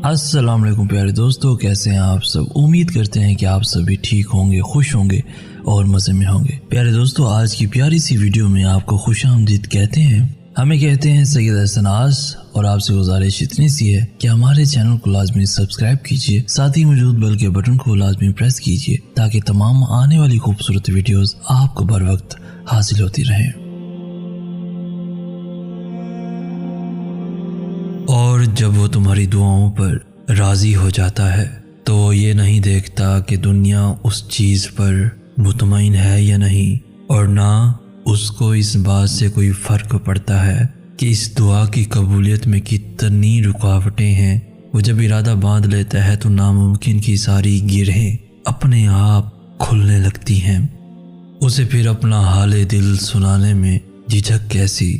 अस्सलाम वालेकुम प्यारे दोस्तों, कैसे हैं आप सब। उम्मीद करते हैं कि आप सभी ठीक होंगे, खुश होंगे और मज़े में होंगे। प्यारे दोस्तों, आज की प्यारी सी वीडियो में आपको खुशामदीद कहते हैं। हमें कहते हैं सैयद हसन आस, और आपसे गुजारिश इतनी सी है कि हमारे चैनल को लाजमी सब्सक्राइब कीजिए, साथ ही मौजूद बेल के बटन को लाजमी प्रेस कीजिए ताकि तमाम आने वाली खूबसूरत वीडियोस आपको बर वक्त हासिल होती रहें। और जब वो तुम्हारी दुआओं पर राज़ी हो जाता है तो वो ये नहीं देखता कि दुनिया उस चीज़ पर मुतमईन है या नहीं, और ना उसको इस बात से कोई फ़र्क पड़ता है कि इस दुआ की कबूलियत में कितनी रुकावटें हैं। वो जब इरादा बांध लेता है तो नामुमकिन की सारी गिरहें अपने आप खुलने लगती हैं। उसे फिर अपना हाल दिल सुनाने में झिझक कैसी।